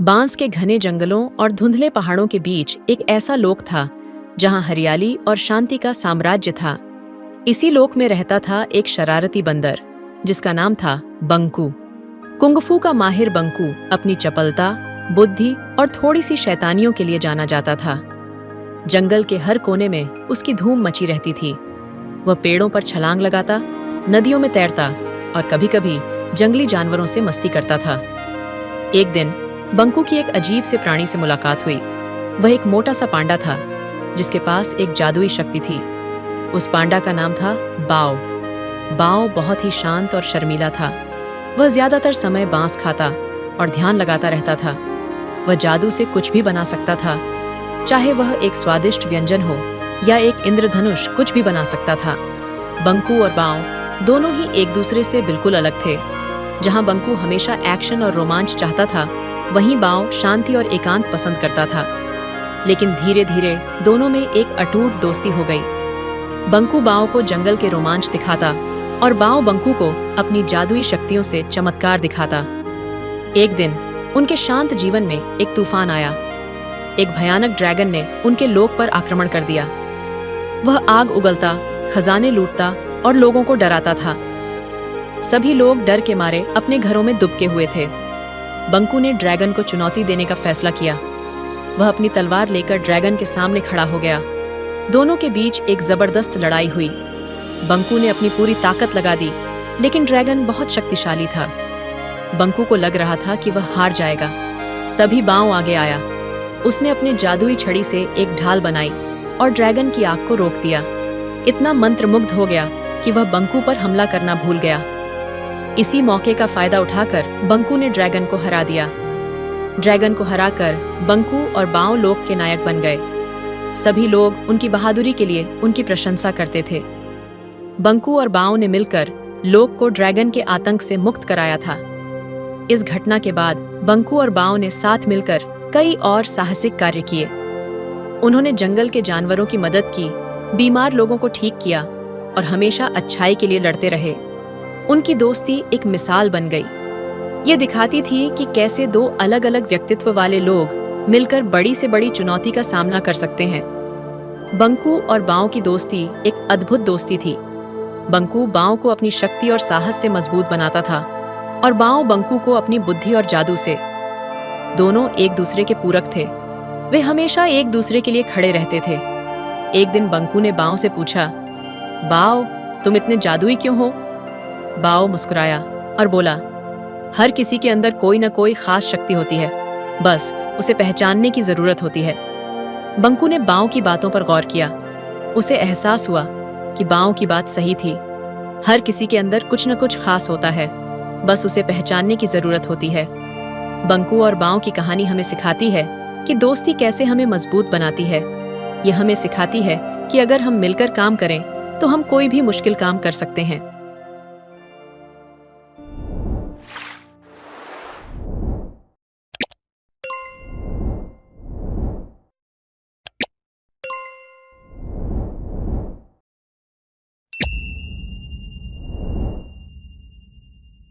बांस के घने जंगलों और धुंधले पहाड़ों के बीच एक ऐसा लोक था जहां हरियाली और शांति का साम्राज्य था। इसी लोक में रहता था एक शरारती बंदर जिसका नाम था बंकू। कुंगफू का माहिर बंकू अपनी चपलता, बुद्धि और थोड़ी सी शैतानियों के लिए जाना जाता था। जंगल के हर कोने में उसकी धूम मची रहती थी। वह पेड़ों पर छलांग लगाता, नदियों में तैरता और कभी-कभी जंगली जानवरों से मस्ती करता था। एक दिन बंकू की एक अजीब से प्राणी से मुलाकात हुई। वह एक मोटा सा पांडा था जिसके पास एक जादुई शक्ति थी। उस पांडा का नाम था बाओ। बाओ बहुत ही शांत और शर्मीला था। वह ज्यादातर समय बांस खाता और ध्यान लगाता रहता था। वह जादू से कुछ भी बना सकता था, चाहे वह एक स्वादिष्ट व्यंजन हो या एक इंद्रधनुष, कुछ भी बना सकता था। बंकू और बाओ दोनों ही एक दूसरे से बिल्कुल अलग थे। जहां बंकू हमेशा एक्शन और रोमांच चाहता था, वहीं बाओ शांति और एकांत पसंद करता था। लेकिन धीरे धीरे दोनों में एक अटूट दोस्ती हो गई। बंकू बाओ को जंगल के रोमांच दिखाता और बाओ बंकू को अपनी जादुई शक्तियों से चमत्कार दिखाता। एक दिन उनके शांत जीवन में एक तूफान आया। एक भयानक ड्रैगन ने उनके लोक पर आक्रमण कर दिया। वह आग उगलता, खजाने लूटता और लोगों को डराता था। सभी लोग डर के मारे अपने घरों में दुबके हुए थे। बंकू ने ड्रैगन को चुनौती देने का फैसला किया। वह अपनी तलवार लेकर ड्रैगन के सामने खड़ा हो गया। दोनों के बीच एक जबरदस्त लड़ाई हुई। बंकू ने अपनी पूरी ताकत लगा दी, लेकिन ड्रैगन बहुत शक्तिशाली था। बंकू को लग रहा था कि वह हार जाएगा। तभी बाओ आगे आया। उसने अपनी जादुई छड़ी से एक ढाल बनाई और ड्रैगन की आग को रोक दिया। इतना मंत्रमुग्ध हो गया कि वह बंकू पर हमला करना भूल गया। इसी मौके का फायदा उठाकर बंकू ने ड्रैगन को हरा दिया। ड्रैगन को हराकर बंकू और बाओ लोक के नायक बन गए। सभी लोग उनकी बहादुरी के लिए उनकी प्रशंसा करते थे। बंकू और बाओ ने मिलकर लोक को ड्रैगन के आतंक से मुक्त कराया था। इस घटना के बाद बंकू और बाओ ने साथ मिलकर कई और साहसिक कार्य किए। उन्होंने जंगल के जानवरों की मदद की, बीमार लोगों को ठीक किया और हमेशा अच्छाई के लिए लड़ते रहे। उनकी दोस्ती एक मिसाल बन गई। ये दिखाती थी कि कैसे दो अलग अलग व्यक्तित्व वाले लोग मिलकर बड़ी से बड़ी चुनौती का सामना कर सकते हैं। बंकू और बाओ की दोस्ती एक अद्भुत दोस्ती थी। बंकू बाओ को अपनी शक्ति और साहस से मजबूत बनाता था और बाओ बंकू को अपनी बुद्धि और जादू से। दोनों एक दूसरे के पूरक थे। वे हमेशा एक दूसरे के लिए खड़े रहते थे। एक दिन बंकू ने बाओ से पूछा, बाओ, तुम इतने जादुई क्यों हो? बाओ मुस्कुराया और बोला, हर किसी के अंदर कोई न कोई खास शक्ति होती है, बस उसे पहचानने की जरूरत होती है। बंकू ने बाओ की बातों पर गौर किया। उसे एहसास हुआ कि बाओ की बात सही थी। हर किसी के अंदर कुछ न कुछ खास होता है, बस उसे पहचानने की जरूरत होती है। बंकू और बाओ की कहानी हमें सिखाती है कि दोस्ती कैसे हमें मजबूत बनाती है। यह हमें सिखाती है कि अगर हम मिलकर काम करें तो हम कोई भी मुश्किल काम कर सकते हैं।